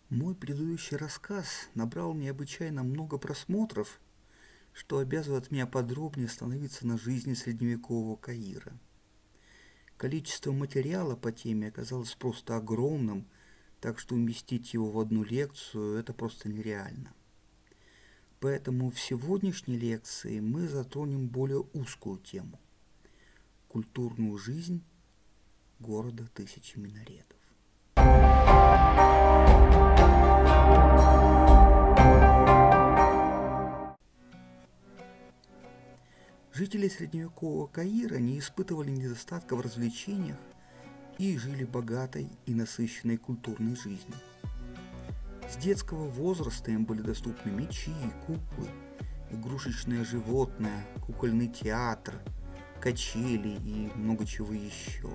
Мой предыдущий рассказ набрал необычайно много просмотров, что обязывает меня подробнее остановиться на жизни средневекового Каира. Количество материала по теме оказалось просто огромным, так что уместить его в одну лекцию – это просто нереально. Поэтому в сегодняшней лекции мы затронем более узкую тему – культурную жизнь города тысячи минаретов. Жители средневекового Каира не испытывали недостатка в развлечениях и жили богатой и насыщенной культурной жизнью. С детского возраста им были доступны мечи, куклы, игрушечное животное, кукольный театр, качели и много чего еще.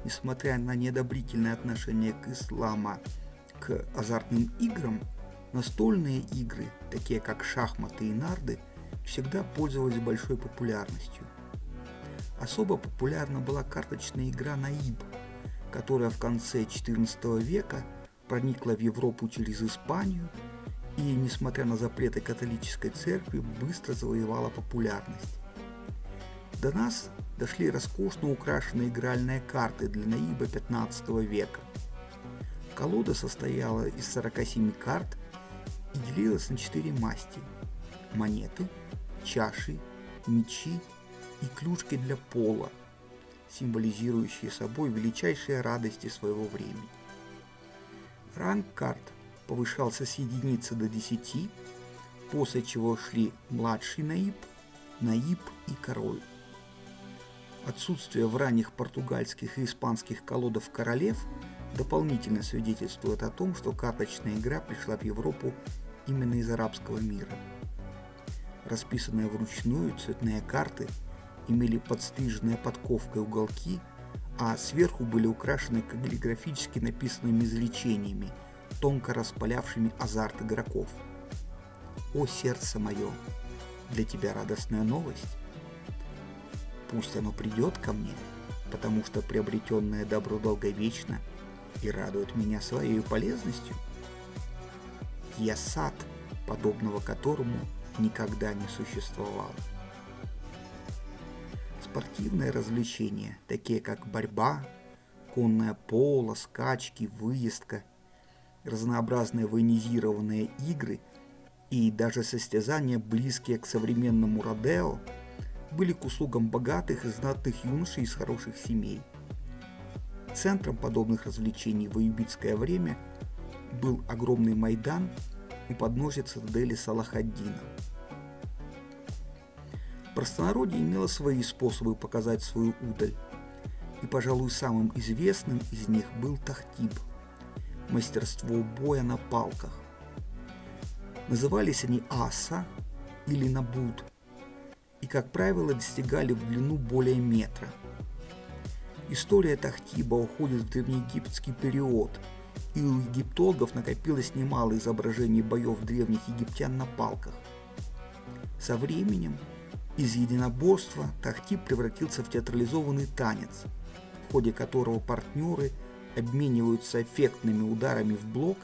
Несмотря на неодобрительное отношение к ислама к азартным играм, настольные игры, такие как шахматы и нарды, всегда пользовались большой популярностью. Особо популярна была карточная игра «Наиб», которая в конце XIV века проникла в Европу через Испанию и, несмотря на запреты католической церкви, быстро завоевала популярность. До нас дошли роскошно украшенные игральные карты для Наиба XV века. Колода состояла из 47 карт и делилась на 4 масти – монеты, чаши, мечи и клюшки для пола, символизирующие собой величайшие радости своего времени. Ранг карт повышался с единицы до 10, после чего шли младший наиб, наиб и король. Отсутствие в ранних португальских и испанских колодах королев дополнительно свидетельствует о том, что карточная игра пришла в Европу именно из арабского мира. Расписанные вручную цветные карты имели подстриженные подковкой уголки, а сверху были украшены каллиграфически написанными изречениями, тонко распалявшими азарт игроков. «О, сердце мое, для тебя радостная новость. Пусть оно придет ко мне, потому что приобретенное добро долговечно и радует меня своей полезностью. Я сад, подобного которому никогда не существовало». Спортивные развлечения, такие как борьба, конное поло, скачки, выездка, разнообразные военизированные игры и даже состязания, близкие к современному родео, были к услугам богатых и знатных юношей из хороших семей. Центром подобных развлечений в аюбитское время был огромный майдан у подножия цитадели Салах-ад-Дина. Простонародье имело свои способы показать свою удаль, и, пожалуй, самым известным из них был тахтиб – мастерство боя на палках. Назывались они аса или набут, и, как правило, достигали в длину более метра. История тахтиба уходит в древнеегипетский период, и у египтологов накопилось немало изображений боев древних египтян на палках. Со временем из единоборства тахтиб превратился в театрализованный танец, в ходе которого партнеры обмениваются эффектными ударами в блок,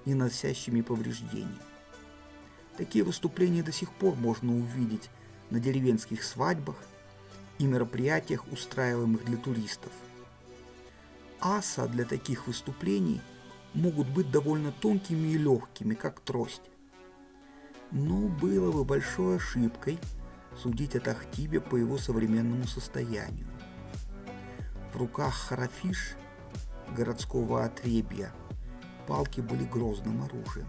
не наносящими повреждений. Такие выступления до сих пор можно увидеть на деревенских свадьбах и мероприятиях, устраиваемых для туристов. Аса для таких выступлений могут быть довольно тонкими и легкими, как трость. Но было бы большой ошибкой судить о тахтибе по его современному состоянию. В руках харафиш, городского отребья, палки были грозным оружием.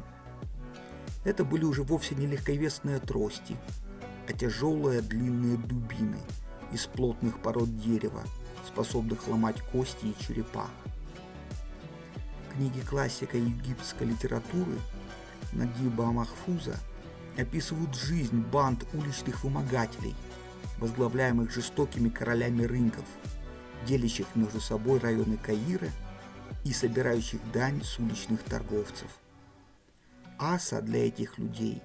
Это были уже вовсе не легковесные трости, а тяжелые длинные дубины из плотных пород дерева, способных ломать кости и черепа. Книги классика египетской литературы Нагиба Махфуза описывают жизнь банд уличных вымогателей, возглавляемых жестокими королями рынков, делящих между собой районы Каира и собирающих дань с уличных торговцев. Аса для этих людей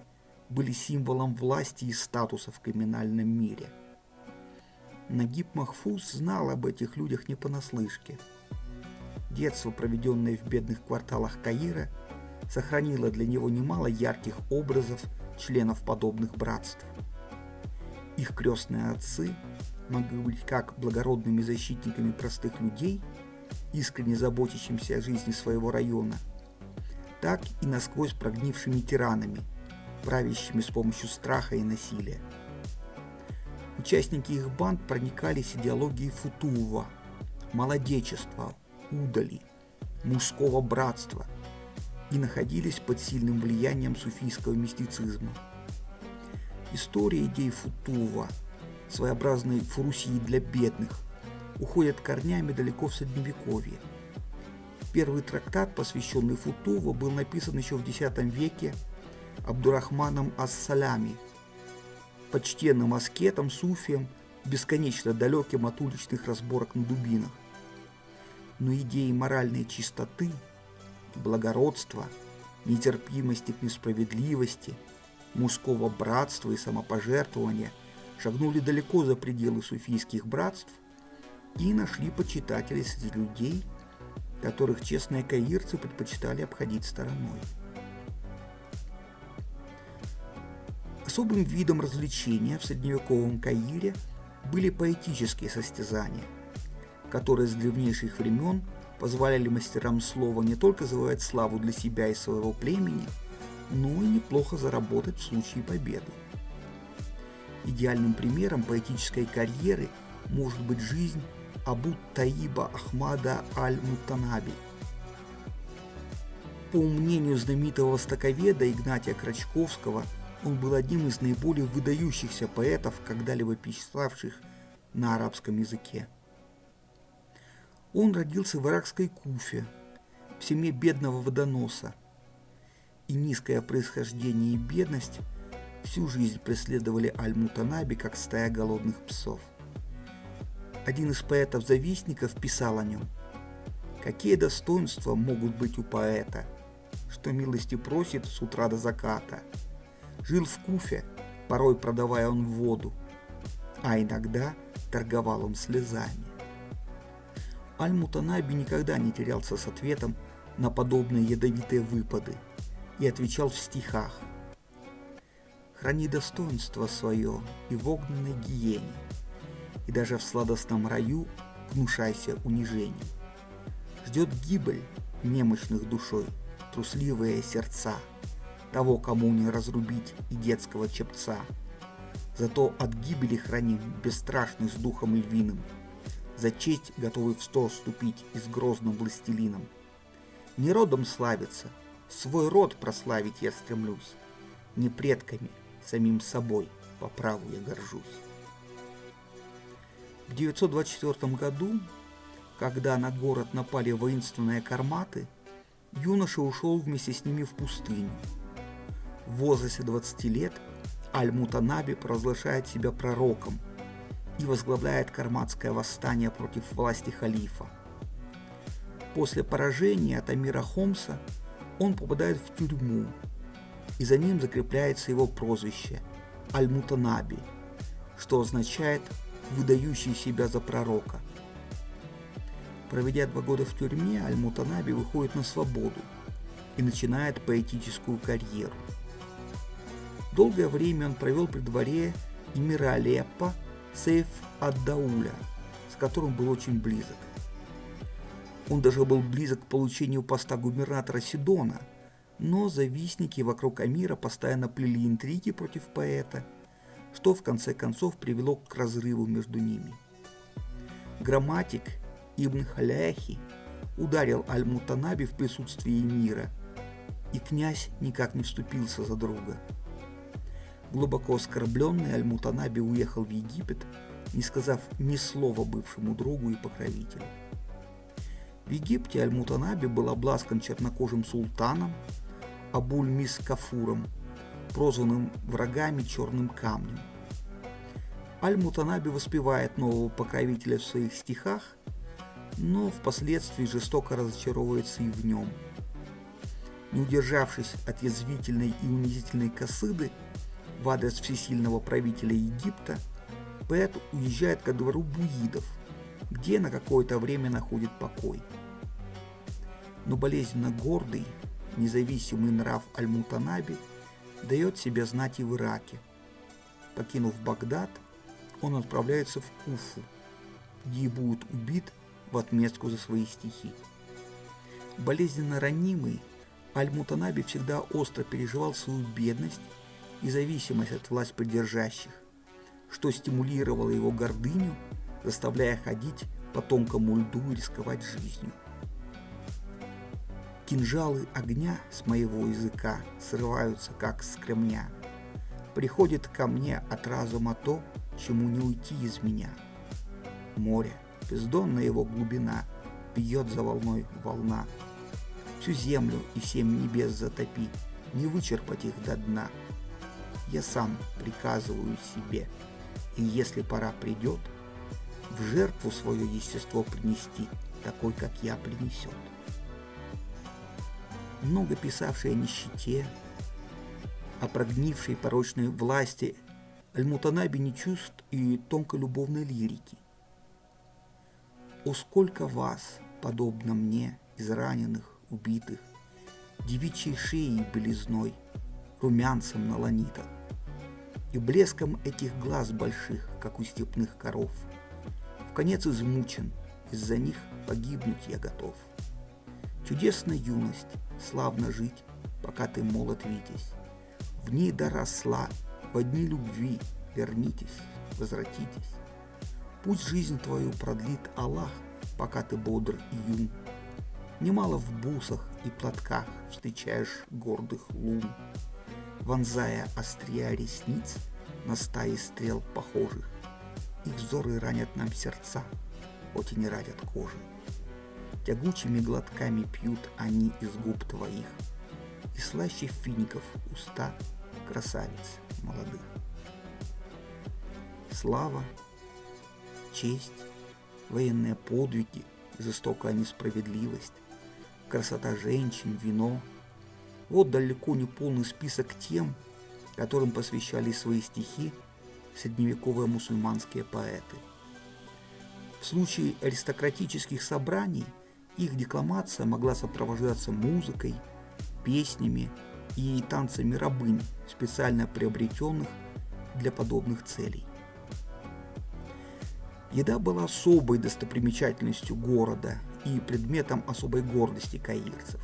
были символом власти и статуса в криминальном мире. Нагиб Махфуз знал об этих людях не понаслышке. детство, проведенное в бедных кварталах Каира, сохранило для него немало ярких образов членов подобных братств. Их крестные отцы могли быть как благородными защитниками простых людей, искренне заботящимися о жизни своего района, так и насквозь прогнившими тиранами, правящими с помощью страха и насилия. Участники их банд проникались идеологией футува, молодечества, удали, мужского братства и находились под сильным влиянием суфийского мистицизма. История идей футува, своеобразной фурусии для бедных, уходит корнями далеко в Средневековье. Первый трактат, посвященный футуву, был написан еще в X веке Абдурахманом ас-Салями, почтенным аскетом, суфием, бесконечно далеким от уличных разборок на дубинах. Но идеи моральной чистоты, благородства, нетерпимости к несправедливости, мужского братства и самопожертвования шагнули далеко за пределы суфийских братств и нашли почитателей среди людей, которых честные каирцы предпочитали обходить стороной. Особым видом развлечения в средневековом Каире были поэтические состязания, которые с древнейших времен позволяли мастерам слова не только завоевать славу для себя и своего племени, но и неплохо заработать в случае победы. Идеальным примером поэтической карьеры может быть жизнь Абу-Таиба Ахмада аль-Мутанаби. По мнению знаменитого востоковеда Игнатия Крачковского, он был одним из наиболее выдающихся поэтов, когда-либо писавших на арабском языке. Он родился в иракской Куфе, в семье бедного водоноса, и низкое происхождение и бедность всю жизнь преследовали аль-Мутанаби, как стая голодных псов. Один из поэтов-завистников писал о нем: «Какие достоинства могут быть у поэта, что милости просит с утра до заката? Жил в Куфе, порой продавая он воду, а иногда торговал он слезами». Аль-Мутанаби никогда не терялся с ответом на подобные ядовитые выпады и отвечал в стихах: «Храни достоинство свое и в огненной гиене, и даже в сладостном раю гнушайся унижений. Ждет гибель немощных душой, трусливые сердца, того, кому не разрубить и детского чепца. Зато от гибели храним бесстрашный с духом львиным, за честь готовый в стол вступить и с грозным властелином. Не родом славиться, свой род прославить я стремлюсь, не предками, самим собой по праву я горжусь». В 924 году, когда на город напали воинственные карматы, юноша ушел вместе с ними в пустыню. В возрасте 20 лет Аль-Мутанаби провозглашает себя пророком и возглавляет карматское восстание против власти халифа. После поражения от Амира Хомса он попадает в тюрьму, и за ним закрепляется его прозвище Аль-Мутанаби, что означает «выдающий себя за пророка». Проведя 2 года в тюрьме, Аль-Мутанаби выходит на свободу и начинает поэтическую карьеру. Долгое время он провел при дворе эмира Алеппо Сейф ад-Дауля, с которым был очень близок. Он даже был близок к получению поста губернатора Сидона, но завистники вокруг Амира постоянно плели интриги против поэта, что в конце концов привело к разрыву между ними. Грамматик Ибн Халяхи ударил Аль-Мутанаби в присутствии эмира, и князь никак не вступился за друга. Глубоко оскорбленный, Аль-Мутанаби уехал в Египет, не сказав ни слова бывшему другу и покровителю. В Египте Аль-Мутанаби был обласкан чернокожим султаном Абуль-Мис-Кафуром, прозванным врагами черным камнем. Аль-Мутанаби воспевает нового покровителя в своих стихах, но впоследствии жестоко разочаровывается и в нем. Не удержавшись от язвительной и унизительной касыды в адрес всесильного правителя Египта, поэт уезжает ко двору буидов, где на какое-то время находит покой. но болезненно гордый, независимый нрав Аль-Мутанаби дает себя знать и в Ираке. Покинув Багдад, он отправляется в Куфу, где и будет убит в отместку за свои стихи. Болезненно ранимый, Аль-Мутанаби всегда остро переживал свою бедность и зависимость от властьпридержащих, что стимулировало его гордыню, заставляя ходить по тонкому льду и рисковать жизнью. Кинжалы огня с моего языка срываются, как с кремня. Приходит ко мне от разума то, чему не уйти из меня. Море, бездонная его глубина, бьет за волной волна. Всю землю и 7 небес затопи, не вычерпать их до дна. Я сам приказываю себе, и если пора придет, в жертву свое естество принести, такой, как я, принесет. Много писавший о нищете, о прогнившей порочной власти, Аль-Мутанаби не чувств и тонкой любовной лирики. О, сколько вас, подобно мне, израненных, убитых, девичьей шеей белизной, румянцем на ланитах и блеском этих глаз больших, как у степных коров. Вконец измучен, из-за них погибнуть я готов. Чудесная юность, славно жить, пока ты молод, Витязь. В ней доросла, в одни любви, вернитесь, возвратитесь. Пусть жизнь твою продлит Аллах, пока ты бодр и юн. Немало в бусах и платках встречаешь гордых лун, вонзая острия ресниц на стаи стрел похожих. Их взоры ранят нам сердца, хоть и не радят кожи. Тягучими глотками пьют они из губ твоих, и слаще фиников уста красавиц молодых. Слава, честь, военные подвиги, жестокая несправедливость, красота женщин, вино – вот далеко не полный список тем, которым посвящали свои стихи средневековые мусульманские поэты. В случае аристократических собраний их декламация могла сопровождаться музыкой, песнями и танцами рабынь, специально приобретенных для подобных целей. Еда была особой достопримечательностью города и предметом особой гордости каирцев.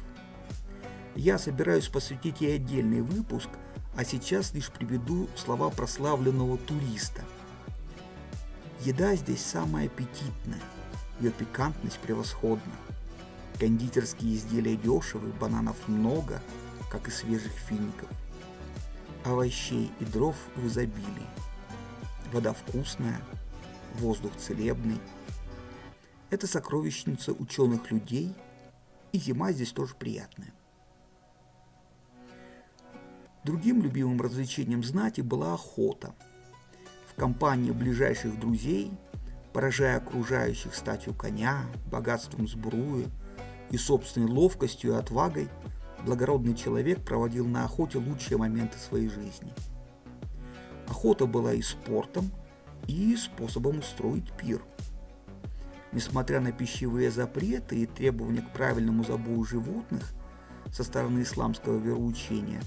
Я собираюсь посвятить ей отдельный выпуск, а сейчас лишь приведу слова прославленного туриста. Еда здесь самая аппетитная, ее пикантность превосходна. Кондитерские изделия дешевы, бананов много, как и свежих фиников. Овощей и дров в изобилии. Вода вкусная, воздух целебный. Это сокровищница ученых людей, и зима здесь тоже приятная. Другим любимым развлечением знати была охота. В компании ближайших друзей, поражая окружающих статью коня, богатством сбруи и собственной ловкостью и отвагой, благородный человек проводил на охоте лучшие моменты своей жизни. Охота была и спортом, и способом устроить пир. Несмотря на пищевые запреты и требования к правильному забою животных со стороны исламского вероучения,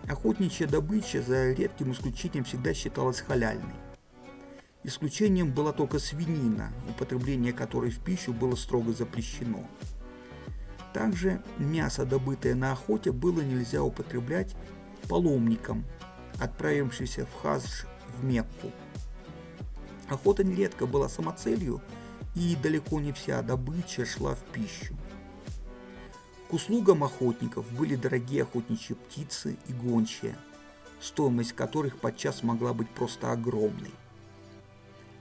охотничья добыча за редким исключением всегда считалась халяльной. Исключением была только свинина, употребление которой в пищу было строго запрещено. Также мясо, добытое на охоте, было нельзя употреблять паломникам, отправившимся в хадж в Мекку. Охота нередко была самоцелью, и далеко не вся добыча шла в пищу. К услугам охотников были дорогие охотничьи птицы и гончие, стоимость которых подчас могла быть просто огромной.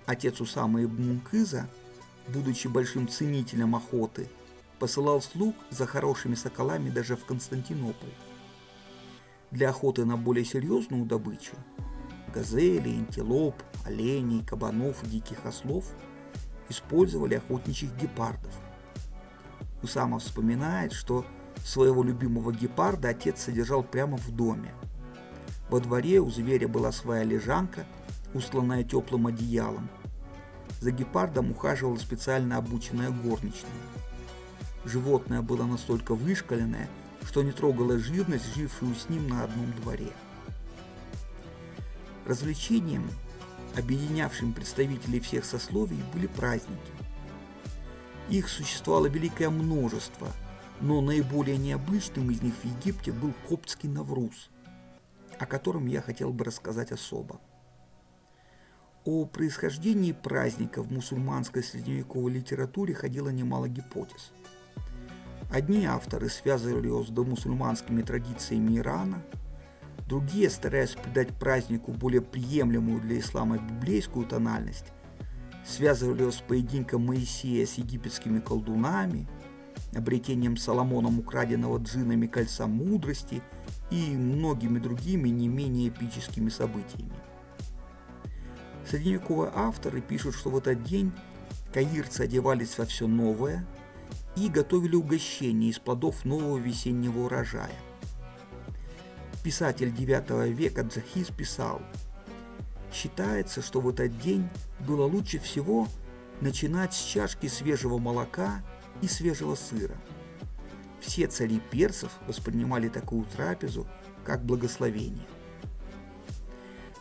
Отец Усама ибн Мукыза, будучи большим ценителем охоты, посылал слуг за хорошими соколами даже в Константинополь. Для охоты на более серьезную добычу – газели, антилоп, оленей, кабанов и диких ослов – использовали охотничьих гепардов. Усама вспоминает, что своего любимого гепарда отец содержал прямо в доме. Во дворе у зверя была своя лежанка, устланная теплым одеялом. За гепардом ухаживала специально обученная горничная. Животное было настолько вышкаленное, что не трогало живность, жившую с ним на одном дворе. Развлечением, объединявшим представителей всех сословий, были праздники. Их существовало великое множество, но наиболее необычным из них в Египте был коптский Навруз, о котором я хотел бы рассказать особо. О происхождении праздника в мусульманской средневековой литературе ходило немало гипотез. Одни авторы связывали его с домусульманскими традициями Ирана, другие, стараясь придать празднику более приемлемую для ислама библейскую тональность, связывали его с поединком Моисея с египетскими колдунами, обретением Соломоном украденного джиннами кольца мудрости и многими другими не менее эпическими событиями. Средневековые авторы пишут, что в этот день каирцы одевались во все новое и готовили угощения из плодов нового весеннего урожая. Писатель IX века Джахис писал: «Считается, что в этот день было лучше всего начинать с чашки свежего молока и свежего сыра. Все цари персов воспринимали такую трапезу как благословение».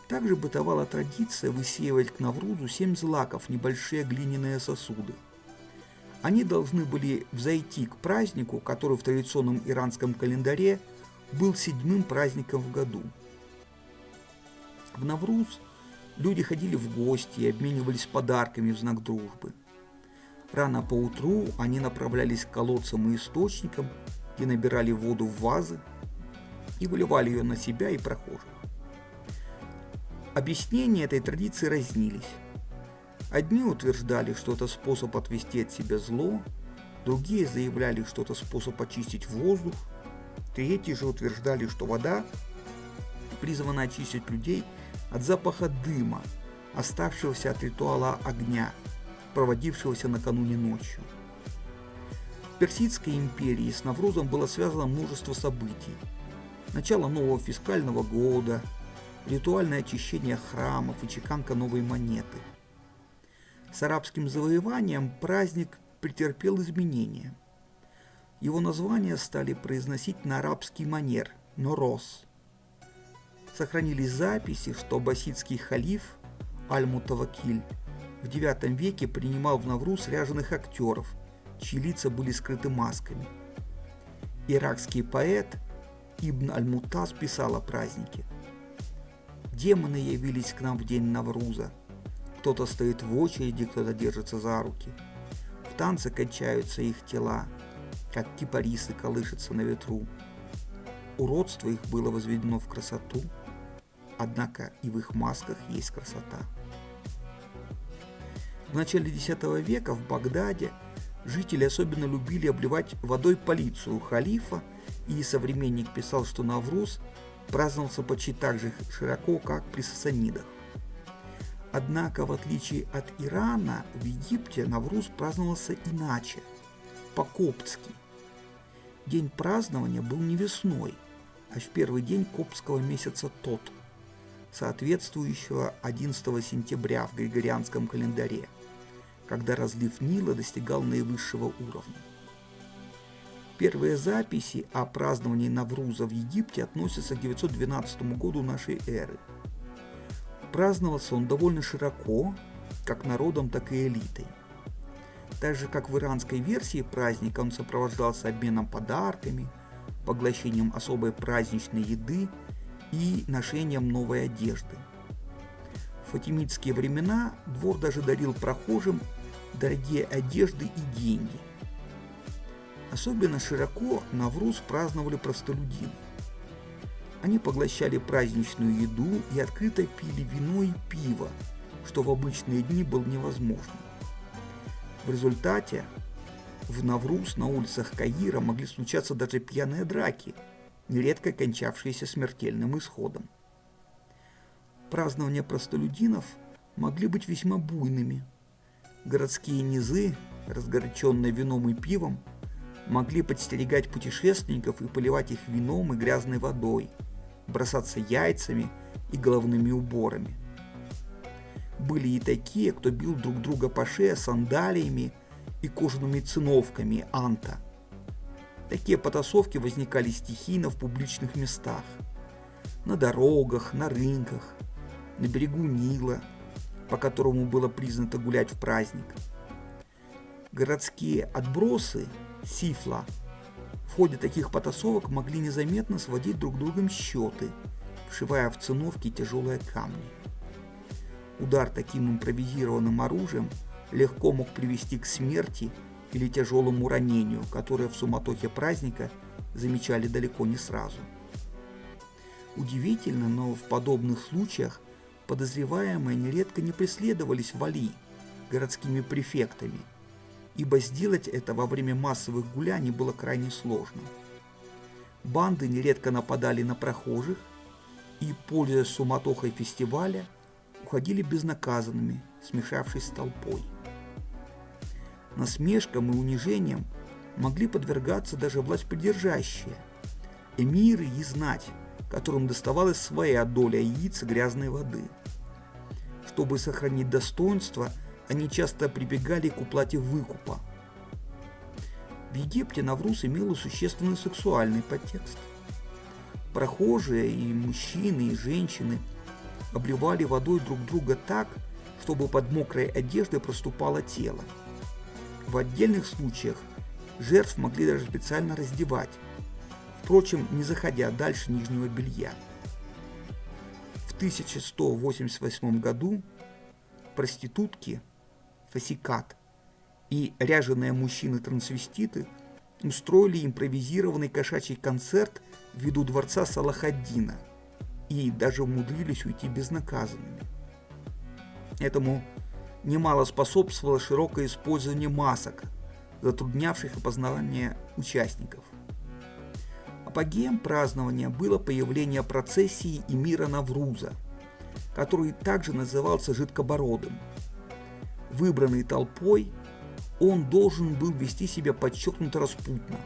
Также бытовала традиция высеивать к Наврузу 7 злаков, небольшие глиняные сосуды. Они должны были взойти к празднику, который в традиционном иранском календаре был 7-м праздником в году. В Навруз люди ходили в гости и обменивались подарками в знак дружбы. Рано поутру они направлялись к колодцам и источникам, где набирали воду в вазы и выливали ее на себя и прохожих. Объяснения этой традиции разнились. Одни утверждали, что это способ отвести от себя зло, другие заявляли, что это способ очистить воздух, третьи же утверждали, что вода призвана очистить людей от запаха дыма, оставшегося от ритуала огня, проводившегося накануне ночью. В Персидской империи с Наврузом было связано множество событий. Начало нового фискального года, ритуальное очищение храмов и чеканка новой монеты. С арабским завоеванием праздник претерпел изменения. Его названия стали произносить на арабский манер – Нороз. Сохранились записи, что аббасидский халиф Аль-Мутавакиль в IX веке принимал в Навруз ряженых актеров, чьи лица были скрыты масками. Иракский поэт Ибн Аль-Мутаз писал о празднике: «Демоны явились к нам в день Навруза. Кто-то стоит в очереди, кто-то держится за руки. В танце качаются их тела, как кипарисы колышутся на ветру. Уродство их было возведено в красоту, однако и в их масках есть красота». В начале X века в Багдаде жители особенно любили обливать водой полицию халифа, и современник писал, что Навруз праздновался почти так же широко, как при сасанидах. Однако, в отличие от Ирана, в Египте Навруз праздновался иначе, по-коптски. День празднования был не весной, а в первый день коптского месяца Тот, соответствующего 11 сентября в григорианском календаре, когда разлив Нила достигал наивысшего уровня. Первые записи о праздновании Навруза в Египте относятся к 912 году нашей эры. Праздновался он довольно широко, как народом, так и элитой. Так же, как в иранской версии праздника, он сопровождался обменом подарками, поглощением особой праздничной еды и ношением новой одежды. В фатимидские времена двор даже дарил прохожим дорогие одежды и деньги. Особенно широко Навруз праздновали простолюдины. Они поглощали праздничную еду и открыто пили вино и пиво, что в обычные дни было невозможно. В результате в Навруз на улицах Каира могли случаться даже пьяные драки, нередко кончавшиеся смертельным исходом. Празднования простолюдинов могли быть весьма буйными. Городские низы, разгоряченные вином и пивом, могли подстерегать путешественников и поливать их вином и грязной водой, бросаться яйцами и головными уборами. Были и такие, кто бил друг друга по шее сандалиями и кожаными циновками анта, Такие потасовки возникали стихийно в публичных местах, на дорогах, на рынках, на берегу Нила, по которому было признато гулять в праздник. Городские отбросы, сифла, в ходе таких потасовок могли незаметно сводить друг с другом счеты, вшивая в циновки тяжелые камни. Удар таким импровизированным оружием легко мог привести к смерти или тяжелому ранению, которое в суматохе праздника замечали далеко не сразу. Удивительно, но в подобных случаях подозреваемые нередко не преследовались вали городскими префектами, ибо сделать это во время массовых гуляний было крайне сложно. Банды нередко нападали на прохожих и, пользуясь суматохой фестиваля, уходили безнаказанными, смешавшись с толпой. Насмешкам и унижениям могли подвергаться даже властьпридержащие, эмиры и знать, которым доставалась своя доля яиц и грязной воды. Чтобы сохранить достоинство, они часто прибегали к уплате выкупа. В Египте Навруз имел существенный сексуальный подтекст. Прохожие, и мужчины, и женщины обливали водой друг друга так, чтобы под мокрой одеждой проступало тело. В отдельных случаях жертв могли даже специально раздевать, впрочем, не заходя дальше нижнего белья. В 1188 году проститутки, фасикат и ряженые мужчины-трансвеститы устроили импровизированный кошачий концерт в виду дворца Салахаддина и даже умудрились уйти безнаказанными. Этому немало способствовало широкое использование масок, затруднявших опознавание участников. Апогеем празднования было появление процессии эмира Навруза, который также назывался Жидкобородым. Выбранный толпой, он должен был вести себя подчеркнуто распутно.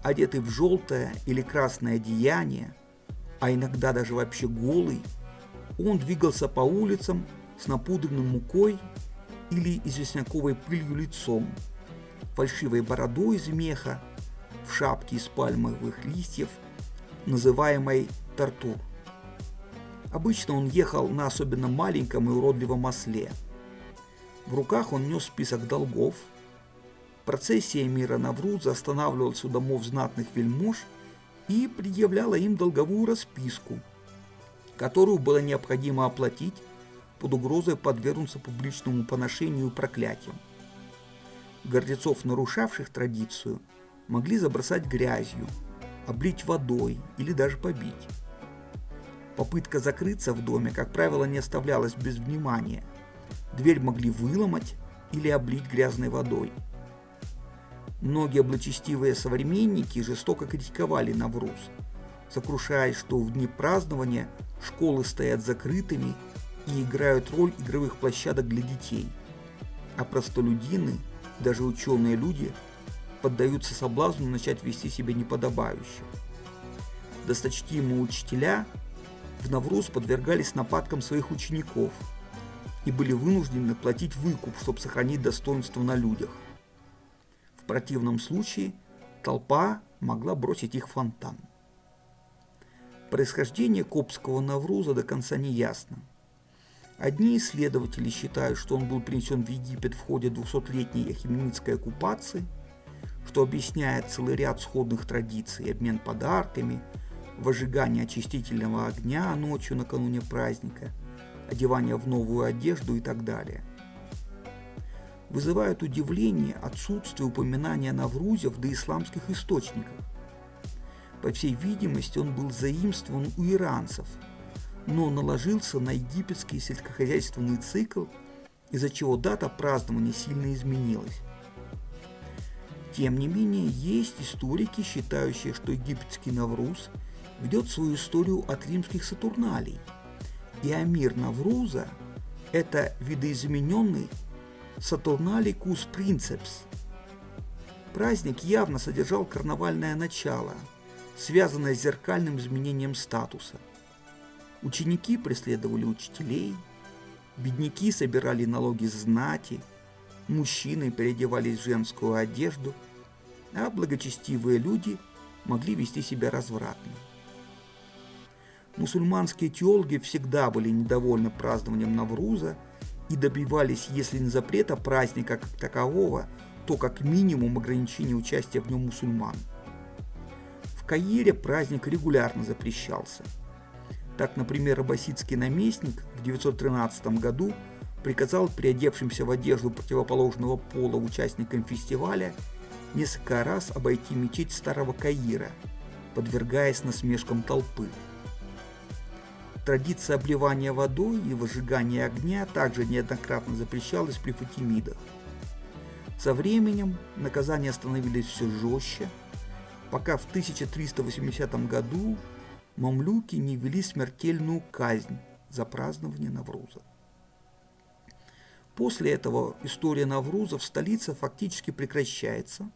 Одетый в желтое или красное одеяние, а иногда даже вообще голый, он двигался по улицам с напудренной мукой или известняковой пылью лицом, фальшивой бородой из меха, в шапке из пальмовых листьев, называемой тартур. Обычно он ехал на особенно маленьком и уродливом осле. В руках он нес список долгов. Процессия эмира Навруза останавливалась у домов знатных вельмож и предъявляла им долговую расписку, которую было необходимо оплатить под угрозой подвергнуться публичному поношению и проклятиям. Гордецов, нарушавших традицию, могли забросать грязью, облить водой или даже побить. Попытка закрыться в доме, как правило, не оставлялась без внимания. Дверь могли выломать или облить грязной водой. Многие благочестивые современники жестоко критиковали Навруз, сокрушаясь, что в дни празднования школы стоят закрытыми и играют роль игровых площадок для детей, а простолюдины, даже ученые люди, поддаются соблазну начать вести себя неподобающе. Досточтимые учителя в Навруз подвергались нападкам своих учеников и были вынуждены платить выкуп, чтобы сохранить достоинство на людях. В противном случае толпа могла бросить их в фонтан. Происхождение коптского Навруза до конца не ясно. Одни исследователи считают, что он был принесен в Египет в ходе 200-летней ахеменидской оккупации, что объясняет целый ряд сходных традиций: обмен подарками, возжигание очистительного огня ночью накануне праздника, одевание в новую одежду и так далее. Вызывает удивление отсутствие упоминания о Наврузе в доисламских источниках. По всей видимости, он был заимствован у иранцев, но наложился на египетский сельскохозяйственный цикл, из-за чего дата празднования сильно изменилась. Тем не менее, есть историки, считающие, что египетский Навруз ведет свою историю от римских Сатурналей, и Амир Навруза – это видоизмененный Saturnalicus Princeps. Праздник явно содержал карнавальное начало, связанное с зеркальным изменением статуса. Ученики преследовали учителей, бедняки собирали налоги с знати, мужчины переодевались в женскую одежду, а благочестивые люди могли вести себя развратно. Мусульманские теологи всегда были недовольны празднованием Навруза и добивались, если не запрета праздника как такового, то как минимум ограничения участия в нем мусульман. В Каире праздник регулярно запрещался. Так, например, аббасидский наместник в 913 году приказал приодевшимся в одежду противоположного пола участникам фестиваля несколько раз обойти мечеть Старого Каира, подвергаясь насмешкам толпы. Традиция обливания водой и выжигания огня также неоднократно запрещалась при фатимидах. Со временем наказания становились все жестче, пока в 1380 году мамлюки не ввели смертельную казнь за празднование Навруза. После этого история Навруза в столице фактически прекращается.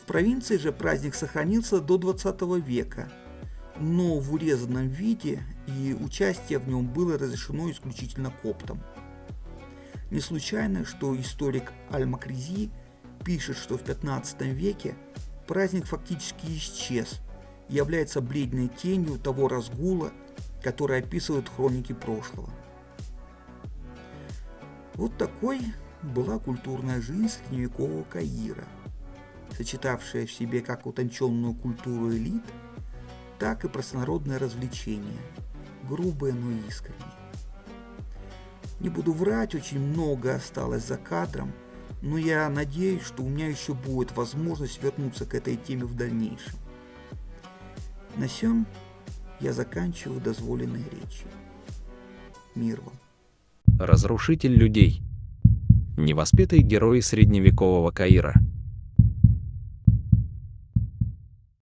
В провинции же праздник сохранился до 20 века, но в урезанном виде, и участие в нем было разрешено исключительно коптам. Не случайно, что историк Аль-Макризи пишет, что в 15 веке праздник фактически исчез и является бледной тенью того разгула, который описывают хроники прошлого. Вот такой была культурная жизнь средневекового Каира, сочетавшая в себе как утонченную культуру элит, так и простонародные развлечения, грубые, но искренние. Не буду врать, очень много осталось за кадром, но я надеюсь, что у меня еще будет возможность вернуться к этой теме в дальнейшем. На сём я заканчиваю дозволенные речи. Мир вам. Разрушитель людей. Невоспетый герой средневекового Каира.